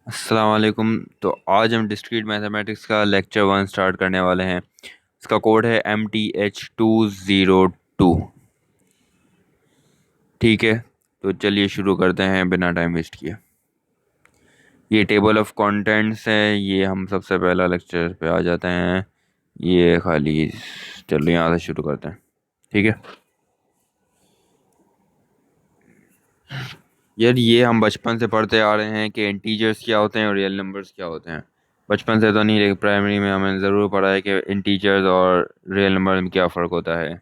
अस्सलाम वालेकुम। तो आज हम डिस्क्रीट मैथमेटिक्स का लेक्चर 1 स्टार्ट करने वाले हैं। इसका कोड है MTH202। ठीक है, तो चलिए शुरू करते हैं बिना टाइम वेस्ट किए। ये टेबल ऑफ कंटेंट्स है, ये हम सबसे पहला लेक्चर पे आ जाते हैं। ये खाली चलो यहाँ से शुरू करते हैं। ठीक है यार, ये हम बचपन से पढ़ते आ रहे हैं कि इंटीजर्स क्या होते हैं और रियल नंबर्स क्या होते हैं। बचपन से तो नहीं, लेकिन प्राइमरी में हमें ज़रूर पढ़ा है कि इंटीजर्स और रियल नंबर में क्या फ़र्क होता है।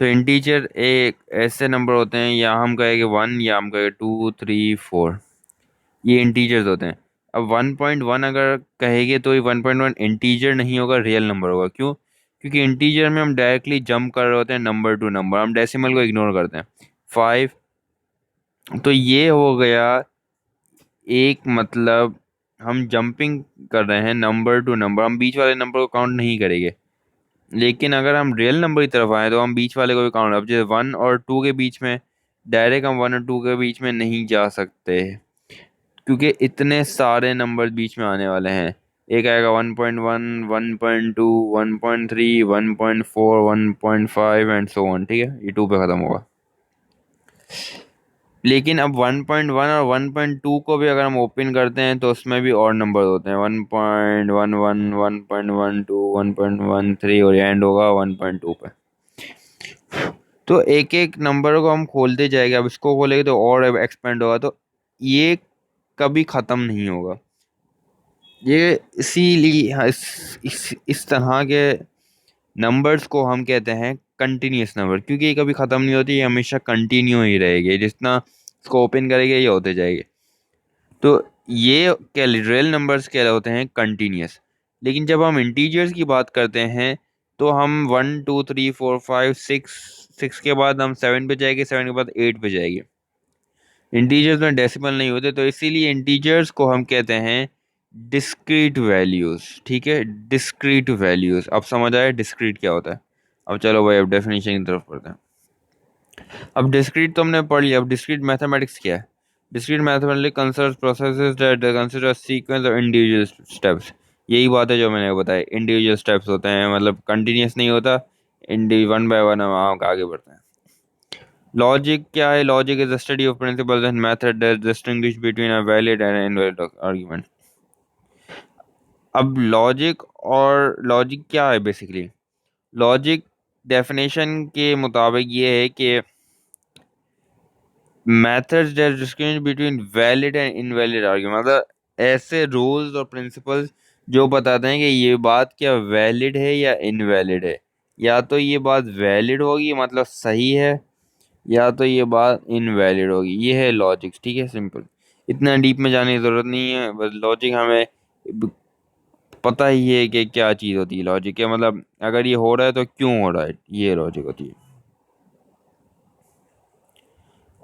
तो इंटीजर एक ऐसे नंबर होते हैं, या हम कहेंगे 1 या हम कहेंगे 2 3 4, ये इंटीजर्स होते हैं। अब 1.1 अगर कहेंगे तो ये 1.1 इंटीजर नहीं होगा, रियल नंबर होगा। क्यों? क्योंकि इंटीजर में हम डायरेक्टली जंप कर रहे होते हैं नंबर टू नंबर, हम डेसिमल को इग्नोर करते हैं। 5, तो ये हो गया एक, मतलब हम जंपिंग कर रहे हैं नंबर टू नंबर, हम बीच वाले नंबर को काउंट नहीं करेंगे। लेकिन अगर हम रियल नंबर की तरफ आए तो हम बीच वाले को भी काउंट, अब जैसे 1 और 2 के बीच में डायरेक्ट हम 1 और 2 के बीच में नहीं जा सकते, क्योंकि इतने सारे नंबर बीच में आने वाले हैं। एक आएगा 1.1, 1.2, 1.3, 1.4, 1.5 एंड सो ऑन। ठीक है, ये 2 पे ख़त्म होगा। लेकिन अब 1.1 और 1.2 को भी अगर हम ओपन करते हैं तो उसमें भी और नंबर होते हैं, 1.11, 1.12, 1.13, और एंड होगा 1.2 पे। तो एक एक नंबर को हम खोलते जाएंगे, अब इसको खोलेंगे तो और एक्सपेंड होगा, तो ये कभी ख़त्म नहीं होगा। ये इसीलिए हाँ, इस तरह के नंबर्स को हम कहते हैं कंटिन्यूस नंबर, क्योंकि ये कभी ख़त्म नहीं होती, ये हमेशा कंटिन्यू ही रहेगी, जितना इसको ओपन करेंगे ये होते जाएंगे। तो ये क्या रियल नंबर्स क्या होते हैं? कंटिन्यूस। लेकिन जब हम इंटीजर्स की बात करते हैं तो हम 1 2 3 4 5 6, 6 के बाद हम 7 पे जाएंगे, 7 के बाद 8 पे जाएंगे। इंटीजर्स में डेसिमल नहीं होते, तो इसीलिए इंटीजर्स को हम कहते हैं डिस्क्रीट वैल्यूज। ठीक है, डिस्क्रीट वैल्यूज। अब समझ आया डिस्क्रीट क्या होता है? अब चलो भाई, अब डेफिनेशन की तरफ पढ़ते हैं। अब डिस्क्रीट तो हमने पढ़ लिया, अब डिस्क्रीट मैथमेटिक्स क्या है? Discrete mathematics considers processes that consider sequence of individual steps. यही बात है जो मैंने बताई, इंडिविजुअल स्टेप्स होते हैं, मतलब कंटिन्यूस नहीं होता, इंडी वन बाय वन हम आगे बढ़ते हैं। लॉजिक क्या है? Logic is the study of principles and method that distinguish between a valid and invalid argument. अब लॉजिक क्या है बेसिकली? लॉजिक डेफिनेशन के मुताबिक ये है कि methods that distinguish between valid and invalid argument, मतलब ऐसे रूल्स और प्रिंसिपल्स जो बताते हैं कि ये बात क्या वैलिड है या इनवैलिड है। या तो ये बात वैलिड होगी, मतलब सही है, या तो ये बात इनवैलिड होगी। ये है लॉजिक। ठीक है, सिंपल, इतना डीप में जाने की ज़रूरत नहीं है, बस लॉजिक हमें पता ही है कि क्या चीज़ होती है। लॉजिक क्या मतलब, अगर ये हो रहा है तो क्यों हो रहा है, ये लॉजिक होती है।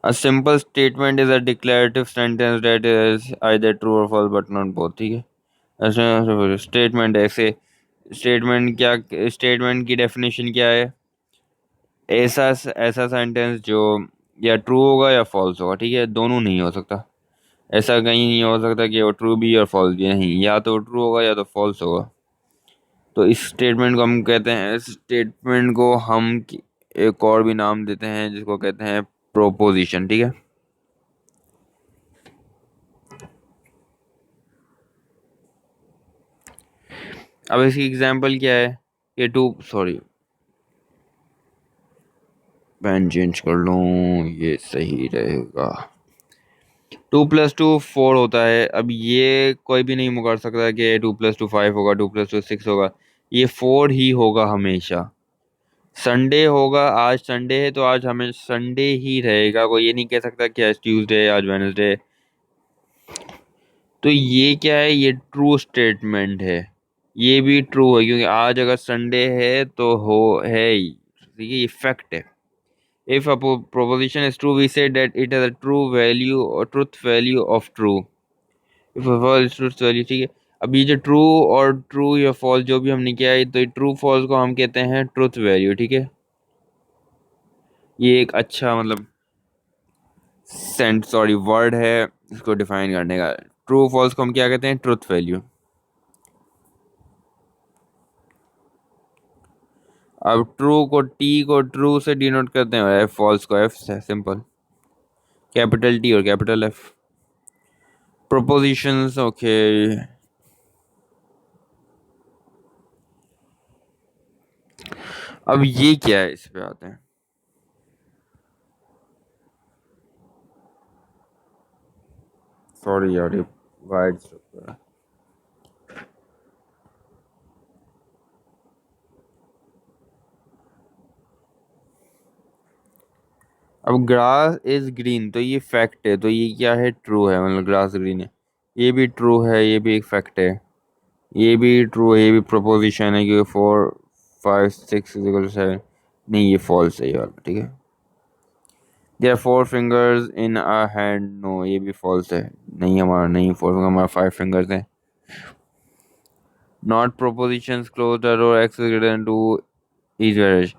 A simple statement is a declarative sentence that is either true or false but not both। ठीक है, ऐसे स्टेटमेंट ऐसे स्टेटमेंट क्या, स्टेटमेंट की डेफिनेशन क्या है? ऐसा ऐसा सेंटेंस जो या ट्रू होगा या फॉल्स होगा। ठीक है, दोनों नहीं हो सकता, ऐसा कहीं नहीं हो सकता कि वो ट्रू भी और फॉल्स भी नहीं, या तो ट्रू होगा या तो फॉल्स होगा। तो इस स्टेटमेंट को हम कहते हैं, इस स्टेटमेंट को हम एक और भी नाम देते हैं जिसको कहते हैं प्रोपोजिशन। ठीक है, अब इसकी एग्जांपल क्या है? ये टू, सॉरी पेन चेंज कर लूँ, ये सही रहेगा। 2 + 2 4 होता है। अब ये कोई भी नहीं मुकर सकता कि 2 + 2 5 होगा, 2 + 2 6 होगा। ये 4 ही होगा हमेशा। संडे होगा, आज संडे है तो आज हमें संडे ही रहेगा, कोई ये नहीं कह सकता कि आज ट्यूसडे है, आज वेडनेसडे है। तो ये क्या है? ये ट्रू स्टेटमेंट है। ये भी ट्रू है क्योंकि आज अगर संडे है तो हो है ही। ठीक है, ये फैक्ट है। If a proposition is true, we say that it has a true value or truth value of true. If a false truth value, ठीक है। अब ये जो ट्रू और ट्रू या फॉल्स जो भी हमने किया है, तो ट्रू फॉल्स को हम कहते हैं ट्रुथ वैल्यू। ठीक है, ये एक अच्छा मतलब सेंट सॉरी वर्ड है इसको डिफाइन करने का। ट्रू फॉल्स को हम क्या कहते हैं, ट्रुथ वैल्यू। अब ट्रू से डिनोट करते हैं, एफ फॉल्स को एफ से, सिंपल, कैपिटल टी और कैपिटल एफ। Propositions, okay. अब ये क्या है, इस पे आते हैं। सॉरी यार, ये वाइड स्ट्रक्चर है। अब ग्रास इज ग्रीन, तो ये फैक्ट है, तो ये क्या है, ट्रू है, मतलब ग्रास ग्रीन है। ये भी ट्रू है, ये भी एक फैक्ट है। ये भी ट्रू है, ये भी प्रोपोजिशन है, क्योंकि 4 5 6 = 7। नहीं, ये फॉल्स है ये वाला, ठीक है। There are 4 fingers in a hand, no, ये भी फॉल्स है। नहीं, हमारा नहीं 4 फिंगर, हमारा 5 फिंगर्स है। Not propositions close the door, x is greater than 2 is Vries.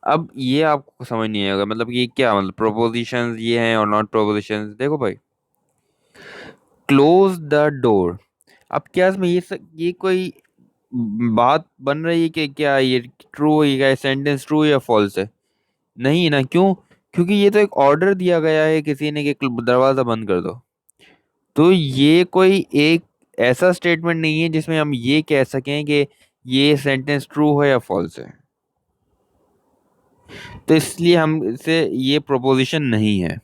अब ये आपको समझ नहीं आएगा, मतलब ये क्या, मतलब प्रोपोजिशंस ये हैं और नॉट प्रोपोजिशंस, देखो भाई। क्लोज द डोर, अब क्या इसमें ये कोई बात बन रही है कि क्या ये ट्रू है, क्या सेंटेंस ट्रू या फॉल्स है? नहीं ना, क्यों? क्योंकि ये तो एक ऑर्डर दिया गया है किसी ने कि दरवाजा बंद कर दो। तो ये कोई एक ऐसा स्टेटमेंट नहीं है जिसमें हम ये कह सकें कि ये सेंटेंस ट्रू है या फॉल्स है। तो इसलिए हम इसे, ये प्रोपोजिशन नहीं है।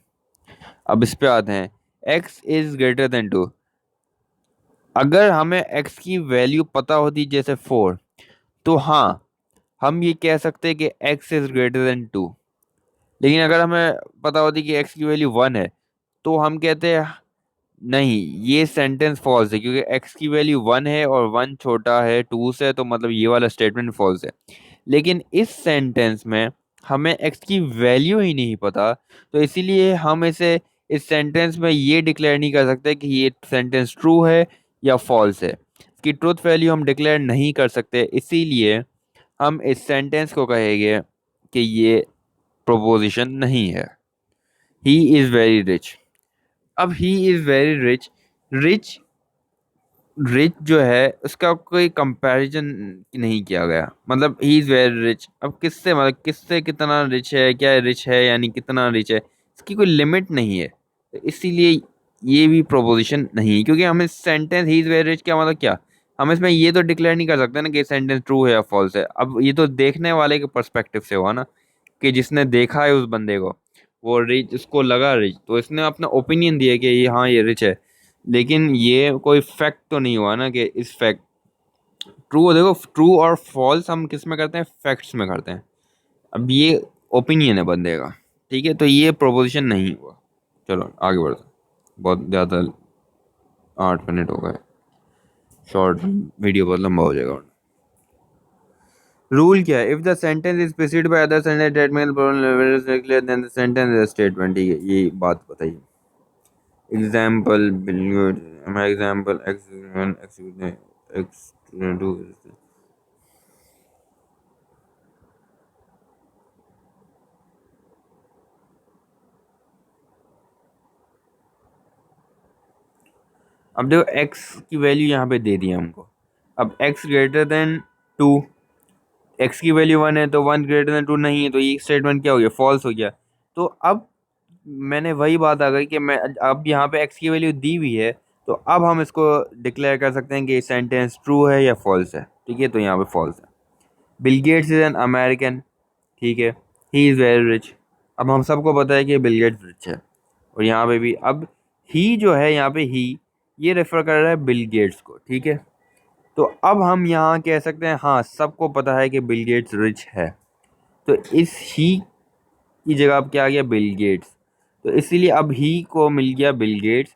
अब इस पे आते हैं, x इज ग्रेटर देन 2। अगर हमें x की वैल्यू पता होती जैसे 4, तो हाँ, हम ये कह सकते हैं कि x इज ग्रेटर देन 2। लेकिन अगर हमें पता होती कि x की वैल्यू 1 है, तो हम कहते हैं नहीं, ये सेंटेंस फॉल्स है, क्योंकि x की वैल्यू 1 है और 1 छोटा है 2 से, तो मतलब ये वाला स्टेटमेंट फॉल्स है। लेकिन इस सेंटेंस में हमें x की वैल्यू ही नहीं पता, तो इसीलिए हम इसे, इस सेंटेंस में ये डिक्लेयर नहीं कर सकते कि ये सेंटेंस ट्रू है या फॉल्स है। इसकी ट्रूथ वैल्यू हम डिक्लेयर नहीं कर सकते, इसीलिए हम इस सेंटेंस को कहेंगे कि ये प्रोपोजिशन नहीं है। He is very rich. अब he is very rich, rich, rich जो है उसका कोई कंपैरिजन नहीं किया गया, मतलब ही इज वेरी रिच, अब किससे, मतलब किससे कितना रिच है, क्या रिच है यानी कितना रिच है, इसकी कोई लिमिट नहीं है। तो इसीलिए ये भी प्रोपोजिशन नहीं है, क्योंकि हमें sentence he is very rich क्या मतलब क्या, हम इसमें ये तो डिक्लेयर नहीं कर सकते ना कि सेंटेंस ट्रू है या फॉल्स है। अब ये तो देखने वाले के पर्सपेक्टिव से हुआ ना, कि जिसने देखा है उस बंदे को, वो रिच, उसको लगा रिच, तो इसने अपना ओपिनियन दिया कि ये हाँ ये रिच है। लेकिन ये कोई फैक्ट तो नहीं हुआ ना कि इस फैक्ट ट्रू, देखो ट्रू और फॉल्स हम किस में करते हैं, फैक्ट्स में करते हैं। अब ये ओपिनियन है बंदे का, ठीक है, तो ये प्रोपोजिशन नहीं हुआ। चलो आगे बढ़ते हैं। बहुत ज़्यादा 8 मिनट हो गए, शॉर्ट वीडियो बहुत लंबा हो जाएगा। रूल क्या है, if the sentence is preceded by other sentence that make clear then the sentence is statement, ठीक है, ये बात बताइए। एग्जाम्पल, हमारा एग्जाम्पल एक्स 2। अब देखो x की वैल्यू यहाँ पे दे दी है हमको। अब x ग्रेटर देन 2, x की वैल्यू 1 है, तो 1 ग्रेटर देन 2 नहीं है, तो ये स्टेटमेंट क्या हो गया, फॉल्स हो गया। तो अब मैंने वही बात आ गई कि मैं, अब यहाँ पे x की वैल्यू दी हुई है, तो अब हम इसको डिक्लेयर कर सकते हैं कि सेंटेंस ट्रू है या फॉल्स है, ठीक है, तो यहाँ पे फॉल्स है। Bill Gates is an American, ठीक है, ही इज़ वेरी रिच। अब हम सबको पता है कि बिल गेट्स रिच है, और यहाँ पे भी अब ही जो है, यहाँ पे ही ये रेफर कर रहा है बिल गेट्स को, ठीक है। तो अब हम यहाँ कह सकते हैं हाँ, सबको पता है कि बिल गेट्स रिच है, तो इस ही की जगह अब क्या आ गया, बिल गेट्स। तो इसीलिए अब ही को मिल गया बिल गेट्स।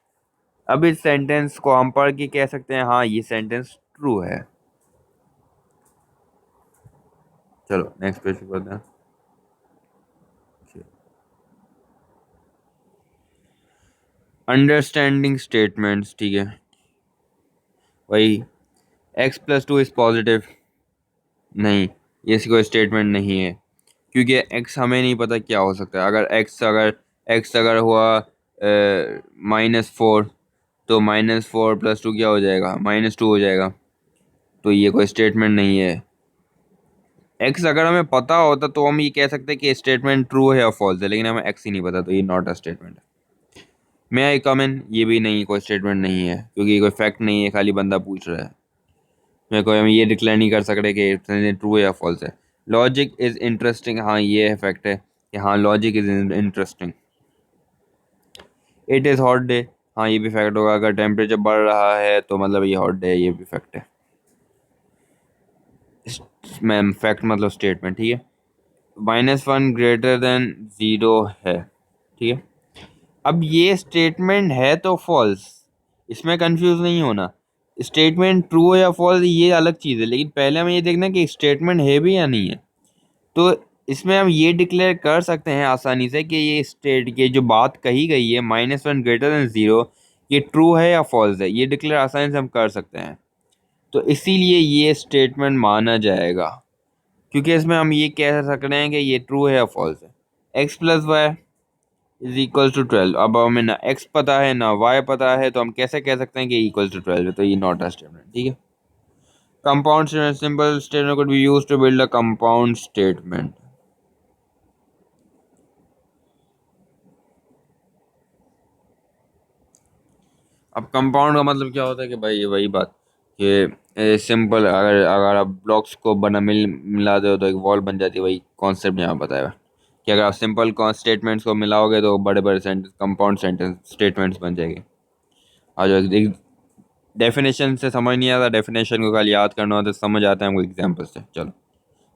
अब इस सेंटेंस को हम पढ़ के कह सकते हैं हाँ, ये सेंटेंस ट्रू है। चलो नेक्स्ट पेज पे पढ़ते हैं। अंडरस्टैंडिंग स्टेटमेंट्स, ठीक है, वही x+2 इज पॉजिटिव, नहीं, ये कोई स्टेटमेंट नहीं है, क्योंकि x हमें नहीं पता क्या हो सकता है। अगर x अगर हुआ -4, तो -4 + 2 क्या हो जाएगा, -2 हो जाएगा। तो ये कोई स्टेटमेंट नहीं है। एक्स अगर हमें पता होता तो हम ये कह सकते हैं कि स्टेटमेंट ट्रू है या फॉल्स है, लेकिन हमें एक्स ही नहीं पता, तो ये नॉट अ स्टेटमेंट है। मैं आई कम इन, ये भी नहीं, कोई स्टेटमेंट नहीं है, क्योंकि ये कोई फैक्ट नहीं है, खाली बंदा पूछ रहा है। मैं कोई हम ये डिक्लेयर नहीं कर सकते कि ट्रू है या फॉल्स है। लॉजिक इज इंटरेस्टिंग, हाँ ये है फैक्ट है कि हाँ logic is interesting. It is hot day, हाँ ये भी फैक्ट होगा, अगर टेम्परेचर बढ़ रहा है तो मतलब ये हॉट डे है, ये भी फैक्ट है। मैम फैक्ट मतलब स्टेटमेंट, ठीक है। -1 ग्रेटर देन 0 है, ठीक है। अब ये स्टेटमेंट है तो फॉल्स, इसमें कंफ्यूज नहीं होना। स्टेटमेंट ट्रू है या फॉल्स ये अलग चीज़ है, लेकिन पहले हमें ये देखना है कि स्टेटमेंट है भी या नहीं है। तो इसमें हम ये डिक्लेयर कर सकते हैं आसानी से कि ये जो बात कही गई है -1 ग्रेटर देन 0, ये ट्रू है या फॉल्स है, ये डिक्लेयर आसानी से हम कर सकते हैं। तो इसीलिए ये स्टेटमेंट माना जाएगा, क्योंकि इसमें हम ये कह सकते हैं कि ये ट्रू है या फॉल्स है। x + y = 12। अब हमें ना x पता है ना y पता है, तो हम कैसे कह सकते हैं कि =12 है, तो ये नॉट अ स्टेटमेंट, ठीक है। Compound statement, simple statement could be used to build a compound statement. अब कंपाउंड का मतलब क्या होता है कि भाई ये वही बात कि सिंपल, अगर अगर आप ब्लॉक्स को मिला दो तो एक वॉल बन जाती है, वही कॉन्सेप्ट यहाँ बताया कि अगर आप सिंपल स्टेटमेंट्स को मिलाओगे तो बड़े बड़े सेंटेंस, कंपाउंड सेंटेंस स्टेटमेंट्स बन जाएंगे। और जो एक डेफिनेशन से समझ नहीं आता, डेफिनेशन को खाली याद करना होता है, समझ आता है हमको एग्जाम्पल से। चलो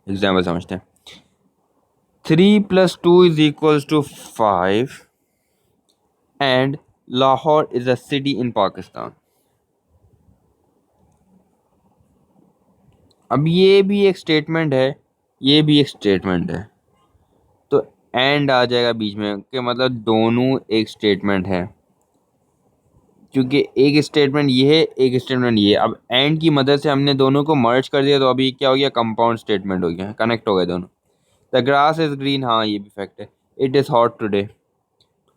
एग्जाम्पल समझते हैं। 3 + 2 = 5 and Lahore is a city in Pakistan. अब ये भी एक स्टेटमेंट है, ये भी एक स्टेटमेंट है, तो एंड आ जाएगा बीच में कि मतलब दोनों एक स्टेटमेंट है, क्योंकि एक स्टेटमेंट ये है, एक स्टेटमेंट ये है। अब एंड की मदद से हमने दोनों को मर्ज कर दिया, तो अभी क्या हो गया, कंपाउंड स्टेटमेंट हो गया, कनेक्ट हो गए दोनों। द ग्रास इज ग्रीन, हाँ ये भी फैक्ट है। इट इज़ हॉट टुडे,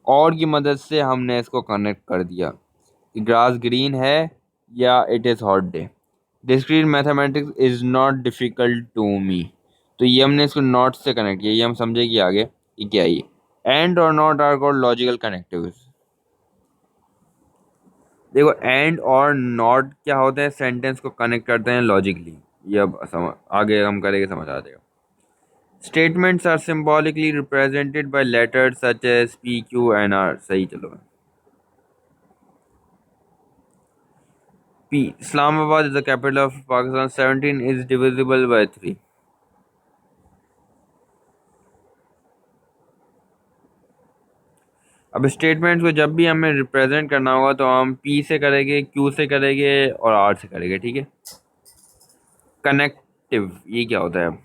और की मदद से हमने इसको कनेक्ट कर दिया कि ग्रास ग्रीन है या it is hot day. Discrete mathematics is not difficult to me, तो ये हमने इसको नॉट से कनेक्ट किया, ये हम समझेंगे आगे कि क्या है ये। एंड और not are called logical connectives. देखो एंड और नॉट क्या होते हैं, सेंटेंस को कनेक्ट करते हैं लॉजिकली। ये अब आगे हम करेंगे, समझ आ जाएगा। Statements are symbolically represented by letters such as p q n r, सही चलो। P, Islamabad is the capital of Pakistan, 17 is divisible by 3। अब स्टेटमेंट्स को जब भी हमें रिप्रेजेंट करना होगा तो हम पी से करेंगे, क्यू से करेंगे और आर से करेंगे, ठीक है। कनेक्टिव ये क्या होता है,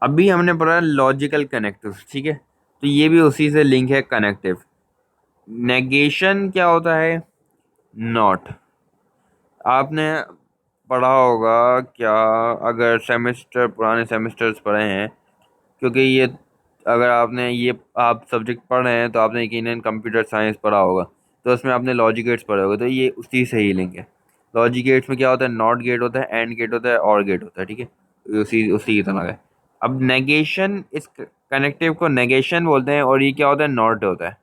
अभी हमने पढ़ा लॉजिकल कनेक्टिव, ठीक है, तो ये भी उसी से लिंक है, कनेक्टिव। नेगेशन क्या होता है, नॉट। आपने पढ़ा होगा क्या, अगर सेमेस्टर पुराने सेमेस्टर्स पढ़े हैं, क्योंकि ये अगर आपने ये आप सब्जेक्ट पढ़ रहे हैं तो आपने यकीनन कंप्यूटर साइंस पढ़ा होगा, तो उसमें आपने लॉजिक गेट्स पढ़े होगा, तो ये उसी से ही लिंक है। लॉजिक गेट्स में क्या होता है, नॉट गेट होता है, एंड गेट होता है, और गेट होता है, ठीक है, उसी उसी की तरह है। अब नेगेशन, इस कनेक्टिव को नेगेशन बोलते हैं, और ये क्या होता है, नॉट होता है।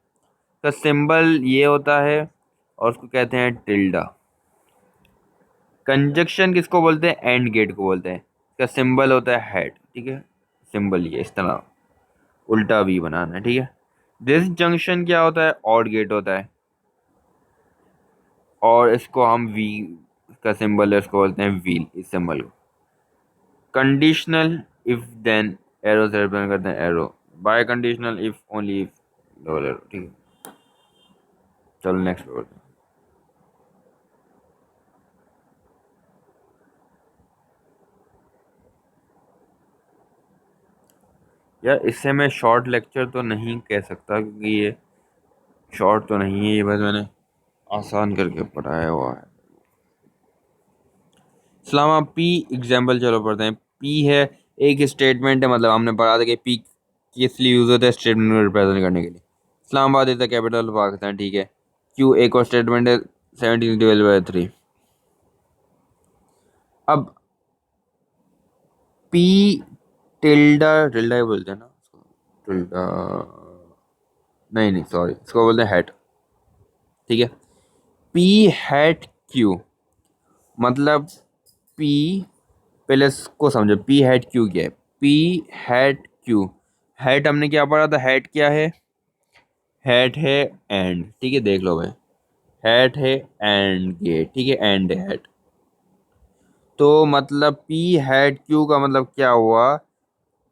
तो सिंबल ये होता है और उसको कहते हैं टिल्डा। कंजक्शन किसको बोलते हैं, एंड गेट को बोलते हैं। इसका सिंबल होता है हेड, ठीक है, सिंबल ये इस तरह उल्टा वी बनाना है, ठीक है। दिस जंक्शन क्या होता है, और गेट होता है, और इसको हम वी का सिंबल है, इसको बोलते हैं व्हील, इस सिंबल को। कंडीशनल इफ देन एरो से रिप्रेजेंट करते हैं arrow. Bye conditional if only if double arrow, ठीक है। चलो नेक्स्ट पे बढ़ते हैं। यार इससे मैं शॉर्ट लेक्चर तो नहीं कह सकता, क्योंकि ये शॉर्ट तो नहीं है, ये बस मैंने आसान करके पढ़ाया हुआ है। सलामा पी एग्जाम्पल चलो पढ़ते हैं। पी है एक स्टेटमेंट है, मतलब हमने पढ़ा था कि पी किस लिए यूज होता है, स्टेटमेंट को रिप्रेजेंट करने के लिए। Islamabad is the capital of Pakistan, ठीक है। क्यू एक और स्टेटमेंट है, 17 डिवाइड बाय 3। अब पी टिल्डा, टिल्डा ही बोलते हैं ना उसको? टिल्डा, नहीं नहीं सॉरी, इसको बोलते हैं हैट, ठीक है। पी हैट क्यू मतलब पी, पहले इसको समझो, पी हैट क्यू क्या है। पी हैट क्यू, हैट हमने क्या पढ़ा था, हैट क्या है, हैट है एंड, ठीक है, देख लो भाई, हैट है एंड गेट, ठीक है, एंड हैट। तो मतलब पी हैट क्यू का मतलब क्या हुआ,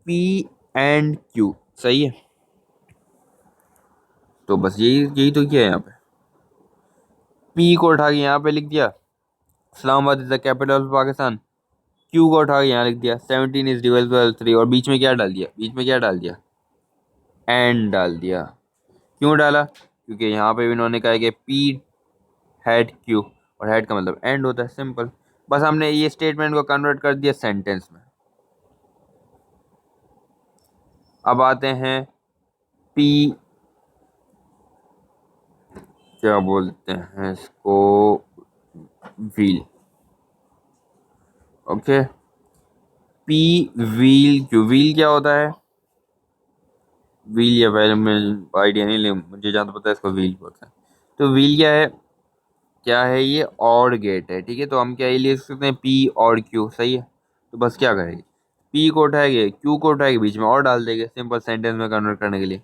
पी एंड क्यू, सही है। तो बस यही यही तो किया है यहाँ पे, पी को उठा के यहाँ पे लिख दिया, Islamabad is the capital of Pakistan. Q को उठा के यहाँ लिख दिया, 17 इज डिवाइडेबल 3, और बीच में क्या डाल दिया, बीच में क्या डाल दिया, एंड डाल दिया। क्यों डाला, क्योंकि यहाँ पे भी इन्होंने कहा है कि पी हैड क्यू, और हैड का मतलब एंड होता है, सिंपल। बस हमने ये स्टेटमेंट को कन्वर्ट कर दिया सेंटेंस में। अब आते हैं पी, क्या बोलते हैं इसको, wheel, okay. P wheel Q, wheel क्या होता है, व्हील या पहले मैं आइडिया नहीं, ले मुझे जहाँ तो पता है इसको व्हील बोलते हैं। तो व्हील क्या है, क्या है ये, और गेट है, ठीक है। तो हम क्या ये लिख सकते हैं, पी और क्यू, सही है। तो बस क्या करेंगे, पी को उठाएंगे, क्यू को उठाएंगे, बीच में और डाल देंगे, सिंपल, सेंटेंस में कन्वर्ट करने के लिए।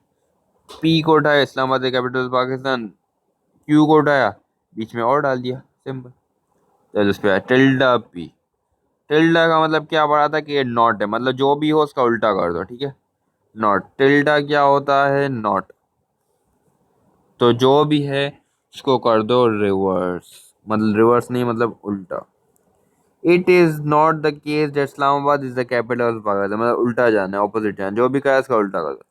पी को उठाया, इस्लामाबाद कैपिटल पाकिस्तान, क्यू को उठाया, बीच में और डाल दिया, सिंपल। चलो उस पर टिल्डा पी, टिल्डा का मतलब क्या पढ़ा था कि ये नॉट है, मतलब जो भी हो उसका उल्टा कर दो, ठीक है। नॉट, टिल्डा क्या होता है, नॉट, तो जो भी है उसको कर दो रिवर्स, मतलब रिवर्स नहीं, मतलब उल्टा। It is not the case that Islamabad is the capital of Pakistan, मतलब उल्टा जाना है, ऑपोजिट जाना, जो भी कहा है उसका उल्टा कर दो।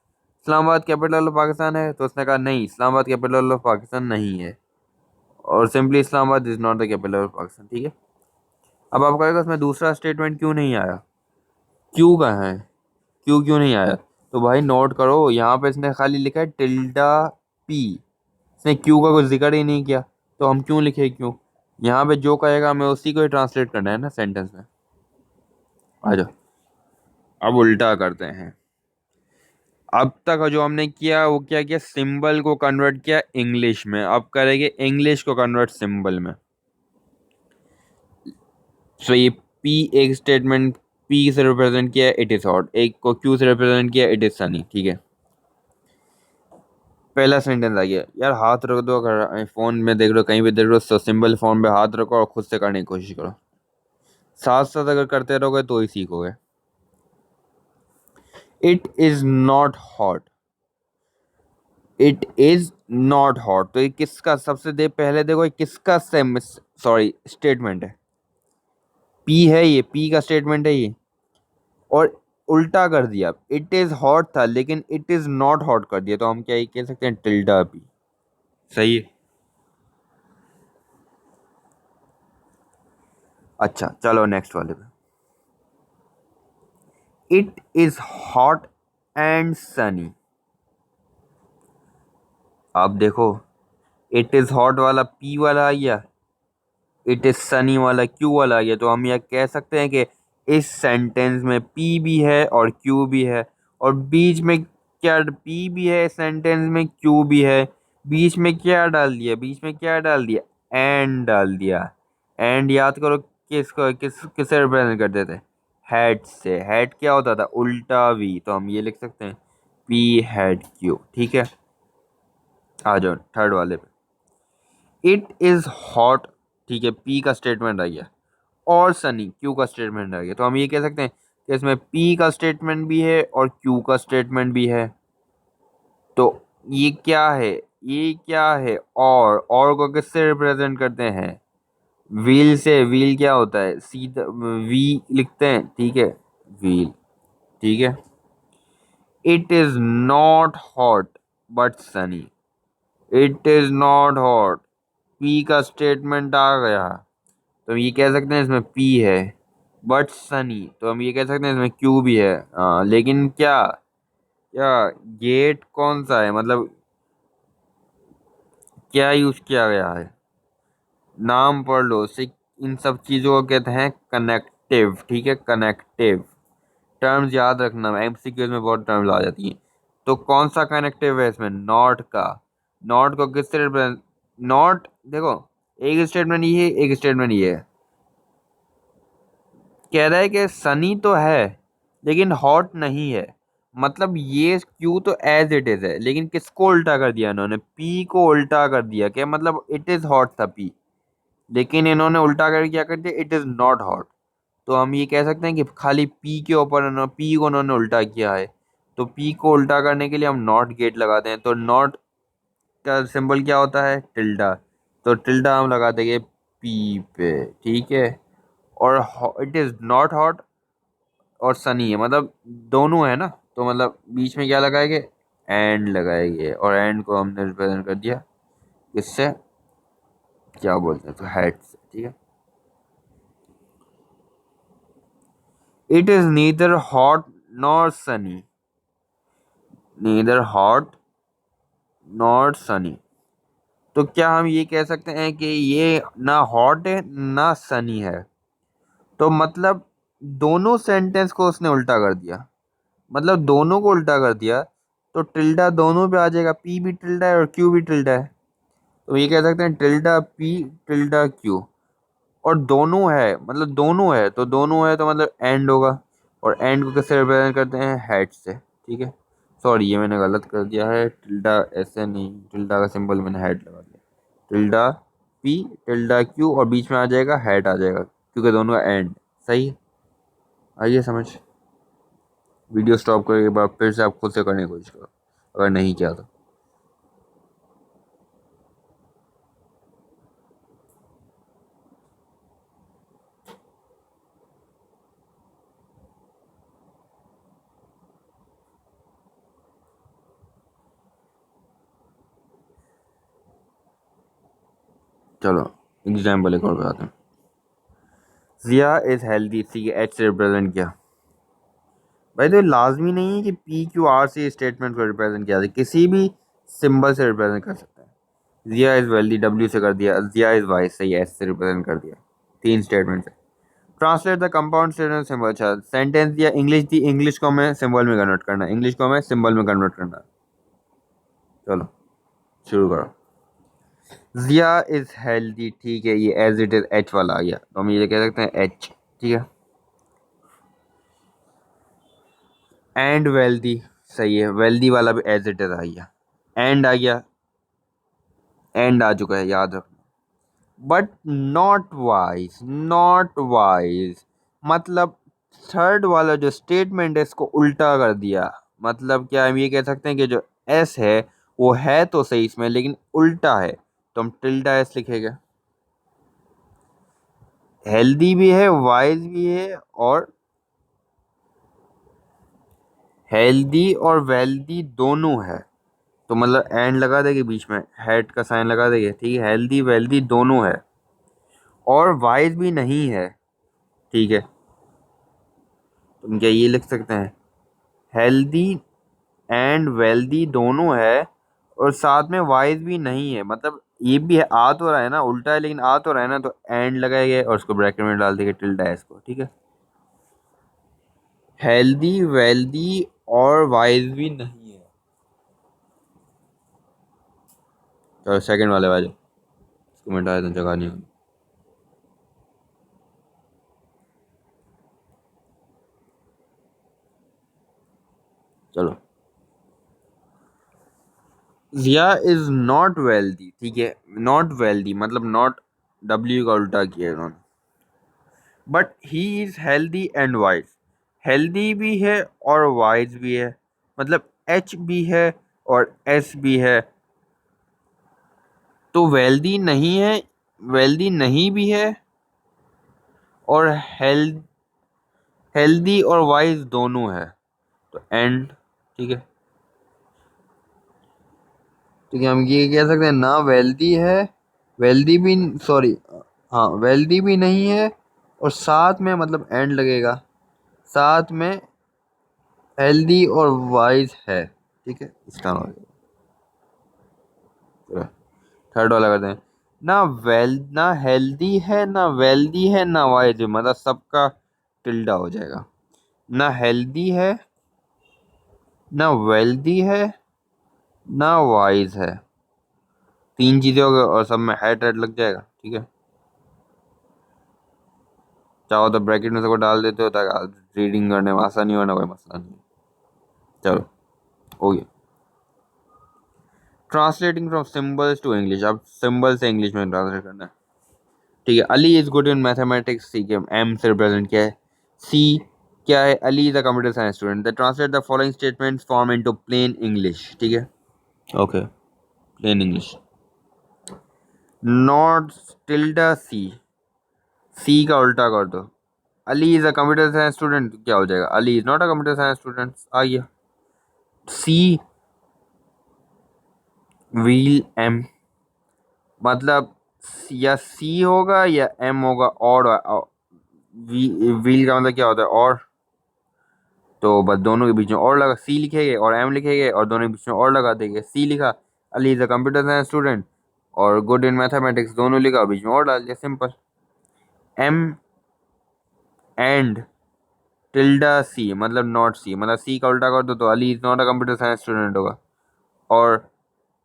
इस्लामाबाद कैपिटल ऑफ पाकिस्तान है, तो उसने कहा नहीं, इस्लामाबाद कैपिटल ऑफ पाकिस्तान नहीं है, और simply Islamabad is not the capital of Pakistan, ठीक है। अब आप कहेगा उसमें दूसरा स्टेटमेंट क्यों नहीं आया, क्यों कहाँ है, क्यों क्यों नहीं आया। तो भाई नोट करो, यहाँ पे इसने खाली लिखा है टिल्डा पी, इसने क्यू का कुछ जिक्र ही नहीं किया, तो हम क्यों लिखे क्यों। यहाँ पे जो कहेगा हमें उसी को ही ट्रांसलेट करना है ना सेंटेंस में। आ जाओ, अब उल्टा करते हैं। अब तक जो हमने किया वो क्या किया, सिंबल को कन्वर्ट किया इंग्लिश में, अब करेंगे इंग्लिश को कन्वर्ट सिंबल में। सो ये पी एक स्टेटमेंट, पी से रिप्रेजेंट किया इट इज हॉट, एक को क्यू से रिप्रेजेंट किया इट इज सनी, ठीक है। पहला सेंटेंस आ गया, यार हाथ रख दो, अगर फोन में देख रहे हो, कहीं भी देख रहे हो, तो सिंबल फॉर्म पे हाथ रखो और खुद से करने की कोशिश करो, साथ साथ अगर करते रहोगे तो ही सीखोगे। It is not hot, it is not hot, तो ये किसका, सबसे दे पहले देखो ये किसका सेम, सॉरी स्टेटमेंट है, पी है, ये पी का स्टेटमेंट है ये, और उल्टा कर दिया, इट इज हॉट था लेकिन इट इज नॉट हॉट कर दिया, तो हम क्या ये कह सकते हैं, टिल्डा पी, सही है। अच्छा चलो नेक्स्ट वाले पे, it is hot and Sunny. आप देखो, इट इज हॉट वाला पी वाला आ गया, इट इज सनी वाला क्यू वाला आ गया, तो हम यह कह सकते हैं कि इस सेंटेंस में पी भी है और क्यू भी है, और बीच में क्या, पी भी है इस सेंटेंस में, क्यू भी है, बीच में क्या डाल दिया, बीच में क्या डाल दिया, एंड डाल दिया। एंड याद करो किसको, किससे रिप्रेजेंट करते थे, हेड से, हेड क्या होता था, उल्टा वी, तो हम ये लिख सकते हैं पी हेड क्यू, ठीक है। आ जाओ थर्ड वाले पे, इट इज हॉट, ठीक है, पी का स्टेटमेंट आ गया, और सनी क्यू का स्टेटमेंट आ गया, तो हम ये कह सकते हैं कि इसमें पी का स्टेटमेंट भी है और क्यू का स्टेटमेंट भी है। तो ये क्या है, ये क्या है, और को किससे रिप्रेजेंट करते हैं, व्हील से, व्हील क्या होता है, सीधा वी लिखते हैं, ठीक है, व्हील, ठीक है। It is not hot but Sunny, it is not hot, P का स्टेटमेंट आ गया, तो हम ये कह सकते हैं इसमें पी है, बट सनी, तो हम ये कह सकते हैं इसमें क्यू भी है, हाँ, लेकिन क्या, क्या गेट कौन सा है, मतलब क्या यूज किया गया है? नाम पढ़ लो। इन सब चीजों को कहते हैं कनेक्टिव। ठीक है, कनेक्टिव टर्म्स याद रखना, एमसीक्यूज में बहुत टर्म्स आ जाती हैं। तो कौन सा कनेक्टिव है इसमें? नॉट का। नॉट को किससे रिप्रेजेंट? नॉट देखो, एक स्टेटमेंट ये है, एक स्टेटमेंट ये है। कह रहा है कि सनी तो है लेकिन हॉट नहीं है। मतलब ये क्यू तो एज इट इज है, लेकिन किसको उल्टा कर दिया इन्होंने? पी को उल्टा कर दिया। क्या मतलब? इट इज हॉट था पी, लेकिन इन्होंने उल्टा कर क्या कर दिया? It is not hot. तो हम ये कह सकते हैं कि खाली पी के ऊपर पी को उन्होंने उल्टा किया है। तो पी को उल्टा करने के लिए हम नॉट गेट लगाते हैं। तो नॉट का सिंबल क्या होता है? टिल्डा। तो टिल्डा हम लगा देंगे पी पे। ठीक है। और इट इज नॉट हॉट और सनी है, मतलब दोनों है ना। तो मतलब बीच में क्या लगाएंगे? एंड लगाएंगे। और एंड को हमने रिप्रेजेंट कर दिया किससे? क्या बोलते हैं, तो हेड से। ठीक है। It is neither hot nor Sunny. Neither hot not Sunny. तो क्या हम ये कह सकते हैं कि ये ना हॉट है ना सनी है? तो मतलब दोनों सेंटेंस को उसने उल्टा कर दिया। मतलब दोनों को उल्टा कर दिया। तो टिल्डा दोनों पे आ जाएगा, पी भी टिल्डा है और क्यू भी टिल्डा है। तो ये कह सकते हैं टिल्डा पी टिल्डा क्यू। और दोनों है, मतलब दोनों है, तो दोनों है तो मतलब एंड होगा। और एंड को किससे रिप्रेजेंट करते हैं? हेड से। ठीक है। सॉरी, ये मैंने गलत कर दिया है। टिल्डा ऐसे नहीं, टिल्डा का सिंबल मैंने हेड लगा दिया। टिल्डा पी टिल्डा क्यू और बीच में आ जाएगा हेड आ जाएगा, क्योंकि दोनों का एंड। सही है? आइए समझ। वीडियो स्टॉप करने के बाद फिर से आप खुद से करने की कोशिश करो, अगर नहीं किया तो। चलो एग्जाम्पल एक और बताते हैं। जिया इज हेल्दी, सी एच से रिप्रेजेंट किया। भाई तो लाजमी नहीं है कि पी क्यू आर से स्टेटमेंट को रिप्रेजेंट किया जाए, किसी भी सिंबल से रिप्रेजेंट कर सकते हैं। जिया इज वेल्दी, डब्ल्यू से कर दिया। जिया इज वाइस, सही, एस से रिप्रेजेंट कर दिया। तीन स्टेटमेंट है। Translate the compound statement symbol. अच्छा, सेंटेंस दिया, इंग्लिश दी, इंग्लिश को हमें सिंबल में कन्वर्ट करना है, इंग्लिश को हमें सिंबल में कन्वर्ट करना है। चलो शुरू करो। जिया इज हेल्दी, ठीक है, ये एज इट इज एच वाला आ गया, तो हम ये कह सकते हैं एच। ठीक है। एंड वेल्दी, सही है, वेल्दी वाला भी एज इट इज आ गया। एंड आ गया, एंड आ चुका है, याद रखना। But not wise, not wise मतलब थर्ड वाला जो स्टेटमेंट है इसको उल्टा कर दिया। मतलब क्या हम ये कह सकते हैं कि जो एस है वो है तो सही इसमें, लेकिन उल्टा है। तो हम टिल्डा एस लिखेंगे। हेल्दी भी है, वाइज भी है, और हेल्दी और वेल्दी दोनों है। तो मतलब एंड लगा देंगे, बीच में हेड का साइन लगा देंगे। ठीक है, हेल्दी वेल्दी दोनों है और वाइज भी नहीं है। ठीक है। तुम क्या ये लिख सकते हैं? हेल्दी एंड वेल्दी दोनों है और साथ में वाइज भी नहीं है। मतलब ये भी है, आ तो रहा है ना, उल्टा है लेकिन आ तो रहा है ना। तो एंड लगाएंगे और उसको ब्रैकेट में डाल देंगे टिल डैश को। ठीक है। हेल्दी वेल्दी और वाइज भी नहीं है। तो सेकंड वाले वाले इसको मिटा दें, जगह नहीं होगी। चलो, जिया इज नॉट वेल्दी। ठीक है, नॉट वेल्दी मतलब नॉट, डब्ल्यू का उल्टा किया है इन्होंने। But he is healthy and wise. Healthy भी है और वाइज भी है, मतलब एच भी है और एस भी है। तो वेल्दी नहीं है, वेल्दी नहीं भी है, और हेल्दी और वाइज दोनों है। तो एंड। ठीक है। ठीक है, हम ये कह सकते हैं ना वेल्दी है, वेल्दी भी, सॉरी, हाँ वेल्दी भी नहीं है, और साथ में मतलब एंड लगेगा, साथ में हेल्दी और वाइज है। ठीक है, इसका मतलब थर्ड वाला करते हैं। ना हेल्दी है ना वेल्दी है ना वाइज है, मतलब सबका टिल्डा हो जाएगा। ना हेल्दी है ना वेल्दी है ना वाइज है, तीन चीजें हो गई और सब में हेड हेड लग जाएगा, ठीक है। चाहो तो ब्रैकेट में सबको डाल देते हो ताकि रीडिंग करने में आसानी हो, ना कोई मसला नहीं है। चलो हो गया। Translating from symbols to English, अब सिंबल से इंग्लिश में ट्रांसलेट करना है, ठीक है। Ali is good in mathematics, ठीक है, एम से रिप्रेजेंट किया है। सी क्या है, Ali is a computer science student, the translate the following statements form into plain English, ठीक है। Okay, plain English. Not tilde C, C का उल्टा कर दो। Ali is a computer science student, क्या हो जाएगा, Ali is not a computer science student, आ गया। सी व्हील एम, मतलब या सी होगा या एम होगा, और व्हील का मतलब क्या होता है, और, तो बस दोनों के बीच में और लगा, सी लिखेंगे और एम लिखेंगे और दोनों के बीच में और लगा देंगे। सी लिखा, Ali is a computer science student, और गुड इन मैथमेटिक्स दोनों लिखा और बीच में और डाल दिया, सिंपल। एम एंड टिल्डा सी मतलब नॉट सी, मतलब सी का उल्टा कर दो तो Ali is not a computer science student होगा, और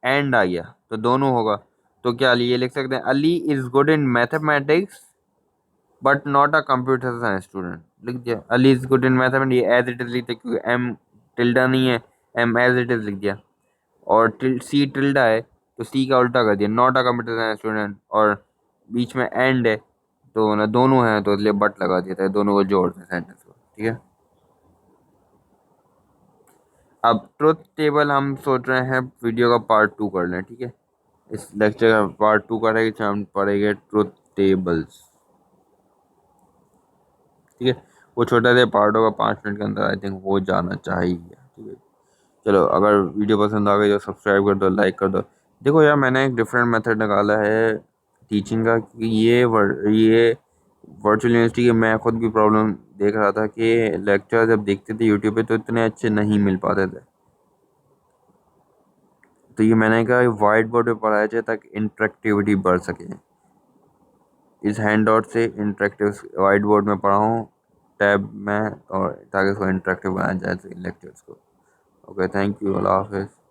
एंड आ गया तो दोनों होगा। तो क्या अली ये लिख सकते हैं, Ali is good in mathematics but not a computer science student, लिख दिया। Ali is good in mathematics, ये एज इट इज लिखते क्योंकि एम टिल्डा नहीं है, एम एज इट इज लिख दिया। और सी टिल्डा है तो सी का उल्टा कर दिया, not a computer science student, और बीच में एंड है तो ना दोनों हैं तो इसलिए बट लगा देता है, दोनों को जोड़ते हैं सेंटेंस को, ठीक है। अब ट्रुथ टेबल हम सोच रहे हैं वीडियो का पार्ट 2 कर लें, ठीक है। इस लेक्चर का पार्ट 2 करेंगे तो हम पढ़ेंगे ट्रुथ टेबल्स, ठीक है। वो छोटा सा पार्ट होगा, 5 मिनट के अंदर आई थिंक हो जाना चाहिए, ठीक है। चलो, अगर वीडियो पसंद आ गई तो सब्सक्राइब कर दो, लाइक कर दो। देखो यार, मैंने एक डिफरेंट मेथड निकाला है टीचिंग का, कि ये वर्चुअल यूनिवर्सिटी के मैं खुद भी प्रॉब्लम देख रहा था कि लेक्चर जब देखते थे यूट्यूब पे तो इतने अच्छे नहीं मिल पाते थे। तो ये मैंने कहा वाइट बोर्ड पे पढ़ाया जाए ताकि इंटरेक्टिविटी बढ़ सके। इस हैंड आउट से इंटरेक्टिव वाइट बोर्ड में पढ़ाऊँ टैब में, और ताकि इसको इंटरेक्टिव बनाया जाए लेक्चर्स को। ओके, थैंक यू, अल्लाह हाफिज़।